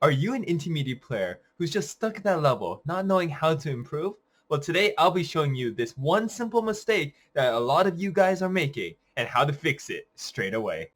Are you an intermediate player who's just stuck at that level, not knowing how to improve? Well, today I'll be showing you this one simple mistake that a lot of you guys are making and how to fix it straight away.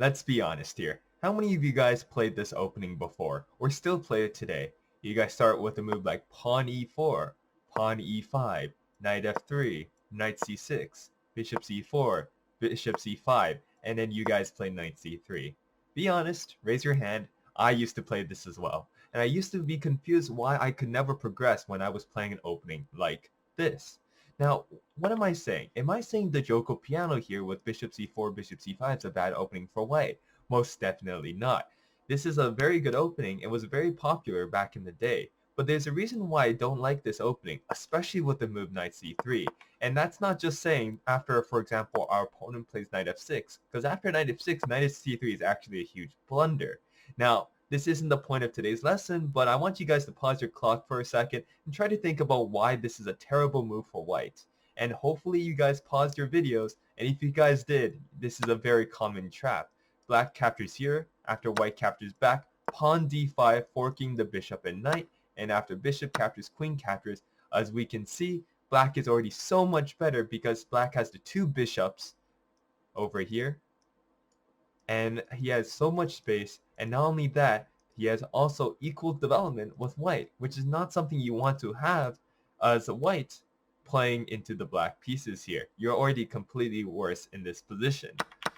Let's be honest here. How many of you guys played this opening before or still play it today? You guys start with a move like pawn e4, pawn e5, knight f3, knight c6, bishop c4, bishop c5, and then you guys play knight c3. Be honest, raise your hand. I used to play this as well. And I used to be confused why I could never progress when I was playing an opening like this. Now, what am I saying? Am I saying the Joko piano here with bishop c4, bishop c5 is a bad opening for white? Most definitely not. This is a very good opening and was very popular back in the day. But there's a reason why I don't like this opening, especially with the move knight c3. And that's not just saying after, for example, our opponent plays knight f6, because after knight f6, knight c3 is actually a huge blunder. Now, this isn't the point of today's lesson, but I want you guys to pause your clock for a second and try to think about why this is a terrible move for white. And hopefully you guys paused your videos, and if you guys did, this is a very common trap. Black captures here, after white captures back, pawn d5 forking the bishop and knight, and after bishop captures, queen captures. As we can see, black is already so much better because black has the two bishops over here, and he has so much space, and not only that, he has also equal development with white, which is not something you want to have as a white playing into the black pieces here. You're already completely worse in this position.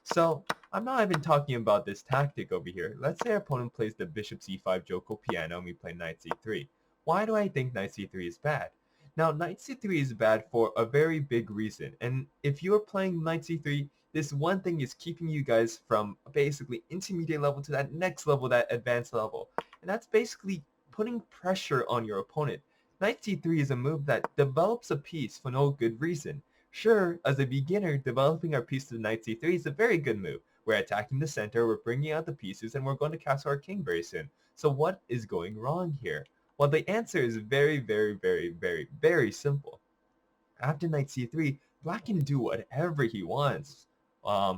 So I'm not even talking about this tactic over here. Let's say our opponent plays the bishop c5 Joko piano and we play knight c3. Why do I think knight c3 is bad? Now, knight c3 is bad for a very big reason, and if you're playing knight c3, this one thing is keeping you guys from basically intermediate level to that next level, that advanced level. And that's basically putting pressure on your opponent. Knight c3 is a move that develops a piece for no good reason. Sure, as a beginner, developing our piece to knight c3 is a very good move. We're attacking the center, we're bringing out the pieces, and we're going to castle our king very soon. So what is going wrong here? Well, the answer is very simple. After knight c3, black can do whatever he wants.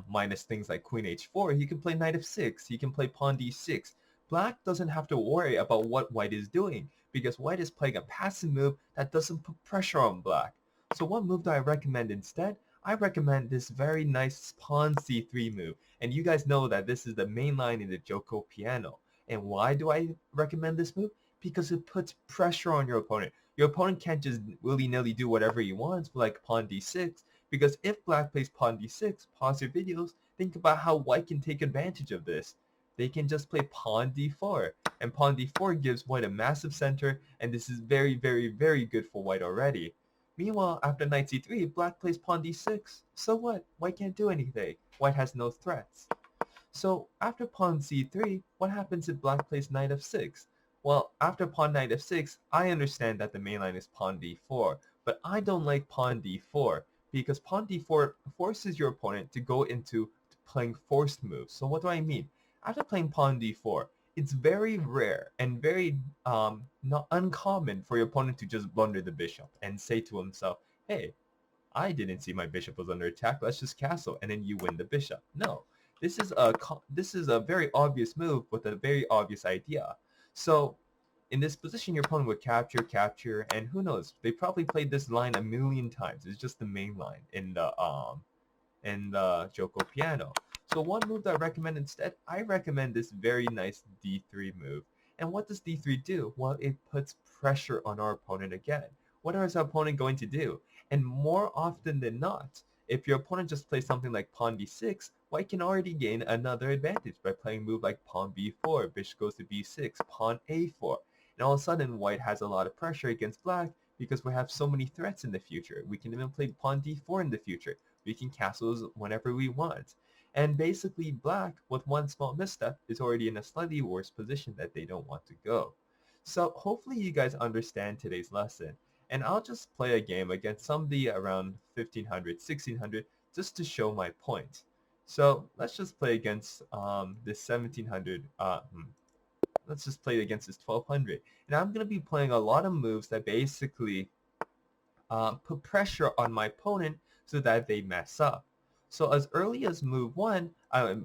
Minus things like queen h4, he can play knight f6, he can play pawn d6. Black doesn't have to worry about what white is doing because white is playing a passive move that doesn't put pressure on black. So what move do I recommend instead? I recommend this very nice pawn c3 move. And you guys know that this is the main line in the Joko piano. And why do I recommend this move? Because it puts pressure on your opponent. Your opponent can't just willy-nilly do whatever he wants, like pawn d6, because if black plays pawn d6, pause your videos, think about how white can take advantage of this. They can just play pawn d4, and pawn d4 gives white a massive center, and this is very good for white already. Meanwhile, after knight c3, black plays pawn d6. So what? White can't do anything. White has no threats. So after pawn c3, what happens if black plays knight f6? Well, after pawn knight f6, I understand that the main line is pawn d4, but I don't like pawn d4 because pawn d4 forces your opponent to go into playing forced moves. So what do I mean? After playing pawn d4, it's very rare and very not uncommon for your opponent to just blunder the bishop and say to himself, hey, I didn't see my bishop was under attack. Let's just castle, and then you win the bishop. No, this is a very obvious move with a very obvious idea. So in this position, your opponent would capture, and who knows? They probably played this line a million times. It's just the main line in the Joko piano. So one move that I recommend instead, I recommend this very nice d3 move. And what does d3 do? Well, it puts pressure on our opponent again. What is our opponent going to do? And more often than not, if your opponent just plays something like pawn d6, white can already gain another advantage by playing a move like pawn b4, bishop goes to b6, pawn a4. And all of a sudden, white has a lot of pressure against black because we have so many threats in the future. We can even play pawn d4 in the future. We can castle whenever we want. And basically, black, with one small misstep, is already in a slightly worse position that they don't want to go. So hopefully you guys understand today's lesson. And I'll just play a game against somebody around 1500, 1600, just to show my point. So let's just play against this 1700 Let's just play against his 1200. And I'm going to be playing a lot of moves that basically put pressure on my opponent so that they mess up. So as early as move 1,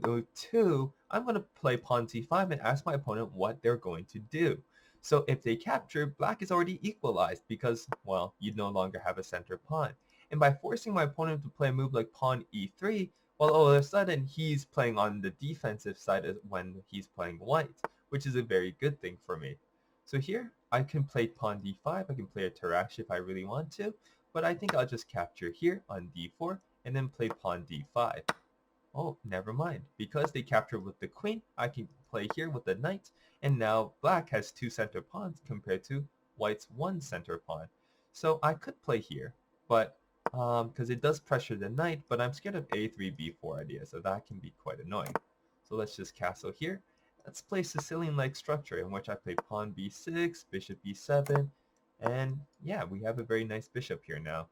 move 2, I'm going to play pawn c5 and ask my opponent what they're going to do. So if they capture, black is already equalized because, well, you no longer have a center pawn. And by forcing my opponent to play a move like pawn e3, well, all of a sudden he's playing on the defensive side when he's playing white, which is a very good thing for me. So here, I can play pawn d5, I can play a Tarash if I really want to, but I think I'll just capture here on d4 and then play pawn d5. Oh, never mind. Because they captured with the queen, I can play here with the knight, and now black has 2 center pawns compared to white's 1 center pawn. So I could play here, but because it does pressure the knight, but I'm scared of a3, b4 idea, so that can be quite annoying. So let's just castle here. Let's play Sicilian-like structure in which I play pawn b6, bishop b7, and yeah, we have a very nice bishop here now.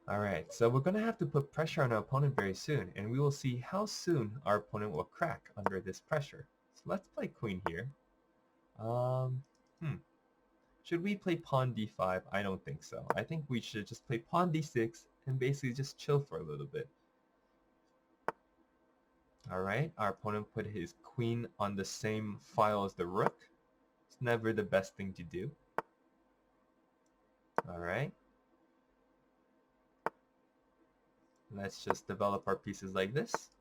Alright, so we're going to have to put pressure on our opponent very soon, and we will see how soon our opponent will crack under this pressure. So let's play queen here. Um, hmm. Should we play pawn d5? I don't think so. I think we should just play pawn d6 and basically just chill for a little bit. Alright, our opponent put his queen on the same file as the rook. It's never the best thing to do. Alright. Let's just develop our pieces like this.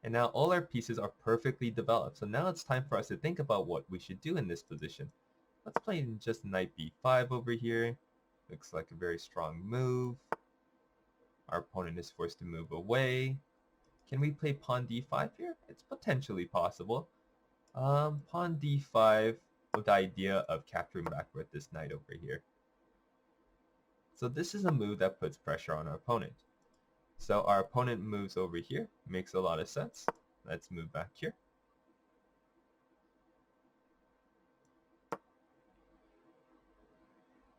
And now all our pieces are perfectly developed. So now it's time for us to think about what we should do in this position. Let's play just knight b5 over here. Looks like a very strong move. Our opponent is forced to move away. Can we play pawn d5 here? It's potentially possible. Pawn d5 with the idea of capturing back with this knight over here. So this is a move that puts pressure on our opponent. So our opponent moves over here. Makes a lot of sense. Let's move back here.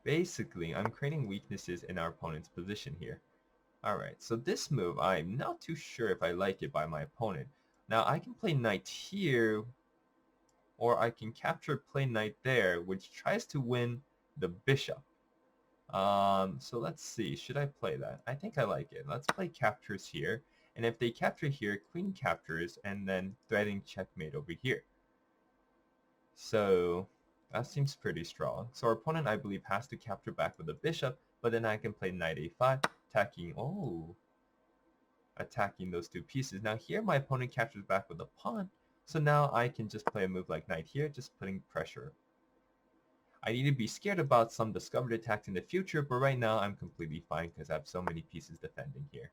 Basically, I'm creating weaknesses in our opponent's position here. Alright, so this move, I'm not too sure if I like it by my opponent. Now, I can play knight here, or I can capture play knight there, which tries to win the bishop. So let's see, should I play that? I think I like it. Let's play captures here, and if they capture here, queen captures, and then threatening checkmate over here. So that seems pretty strong. So our opponent, I believe, has to capture back with the bishop, but then I can play knight a5, attacking those 2 pieces. Now here my opponent captures back with a pawn, so now I can just play a move like knight here, just putting pressure. I need to be scared about some discovered attacks in the future, but right now I'm completely fine because I have so many pieces defending here.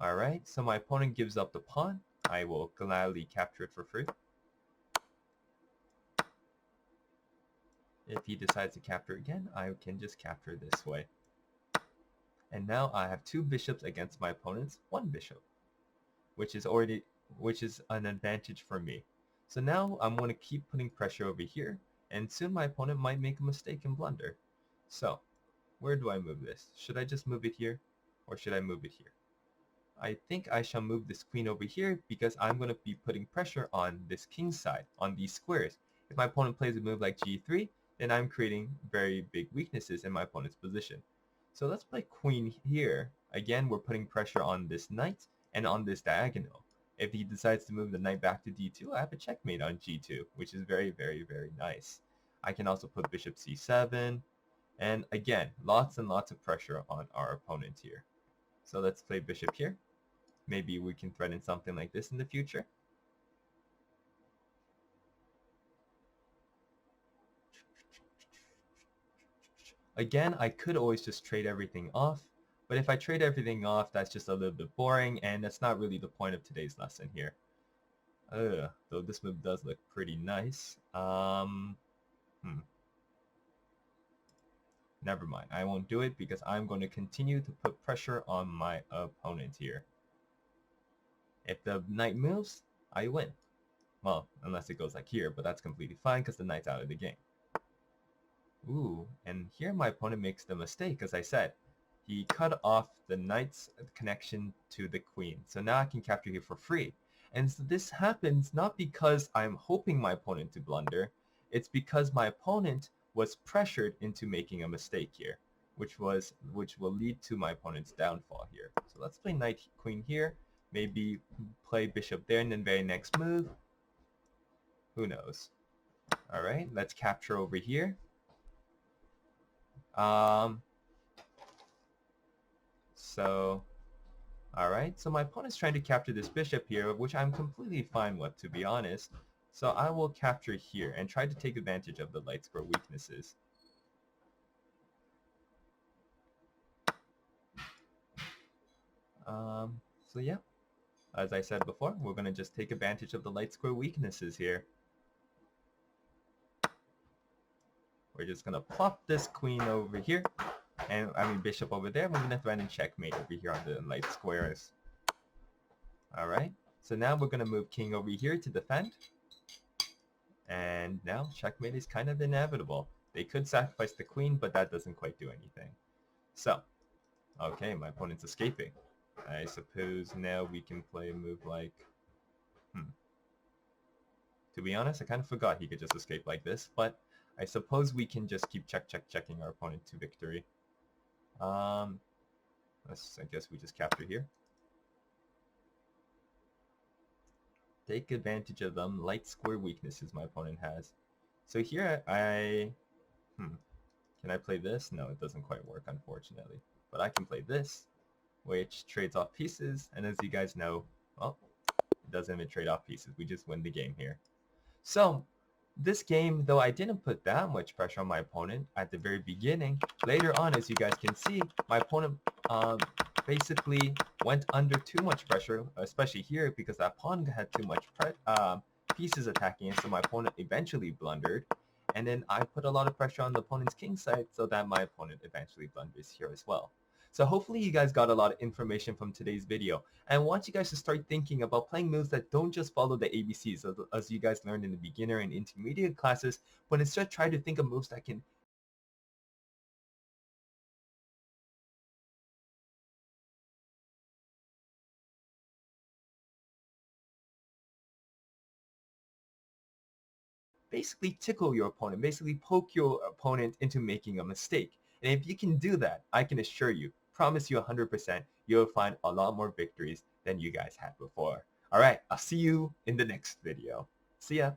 Alright, so my opponent gives up the pawn. I will gladly capture it for free. If he decides to capture again, I can just capture this way. And now I have 2 bishops against my opponent's 1 bishop, which is an advantage for me. So now I'm going to keep putting pressure over here, and soon my opponent might make a mistake and blunder. So, where do I move this? Should I just move it here, or should I move it here? I think I shall move this queen over here because I'm going to be putting pressure on this king side, on these squares. If my opponent plays a move like g3, then I'm creating very big weaknesses in my opponent's position. So let's play queen here. Again, we're putting pressure on this knight and on this diagonal. If he decides to move the knight back to d2, I have a checkmate on g2, which is very, very, very nice. I can also put bishop c7, and again, lots and lots of pressure on our opponent here. So let's play bishop here. Maybe we can threaten something like this in the future. Again, I could always just trade everything off, but if I trade everything off, that's just a little bit boring, and that's not really the point of today's lesson here. Though this move does look pretty nice. Never mind. I won't do it because I'm going to continue to put pressure on my opponent here. If the knight moves, I win. Well, unless it goes like here, but that's completely fine because the knight's out of the game. Ooh, and here my opponent makes the mistake, as I said. He cut off the knight's connection to the queen. So now I can capture here for free. And so this happens not because I'm hoping my opponent to blunder, it's because my opponent was pressured into making a mistake here, which will lead to my opponent's downfall here. So let's play knight queen here, maybe play bishop there, and then very next move, who knows. All right, let's capture over here. So all right, so my opponent's trying to capture this bishop here, which I'm completely fine with, to be honest. So I will capture here and try to take advantage of the light square weaknesses. So yeah, as I said before, we're going to just take advantage of the light square weaknesses here. We're just going to plop this queen over here, and I mean bishop over there. We're going to threaten checkmate over here on the light squares. All right, so now we're going to move king over here to defend. And now checkmate is kind of inevitable. They could sacrifice the queen, but that doesn't quite do anything. So, okay, my opponent's escaping. I suppose now we can play a move like... To be honest, I kind of forgot he could just escape like this, but I suppose we can just keep checking our opponent to victory. I guess we just capture here. Take advantage of them light square weaknesses my opponent has. So here can I play this? No, it doesn't quite work, unfortunately. But I can play this, which trades off pieces, and as you guys know, well, it doesn't even trade off pieces. We just win the game here. So, this game, though I didn't put that much pressure on my opponent at the very beginning, later on, as you guys can see, my opponent basically went under too much pressure, especially here, because that pawn had too much pieces attacking it, so my opponent eventually blundered. And then I put a lot of pressure on the opponent's king side so that my opponent eventually blunders here as well. So hopefully you guys got a lot of information from today's video. And I want you guys to start thinking about playing moves that don't just follow the ABCs as you guys learned in the beginner and intermediate classes, but instead try to think of moves that can basically tickle your opponent, basically poke your opponent into making a mistake. And if you can do that, I can assure you, promise you 100%, you'll find a lot more victories than you guys had before. All right, I'll see you in the next video. See ya.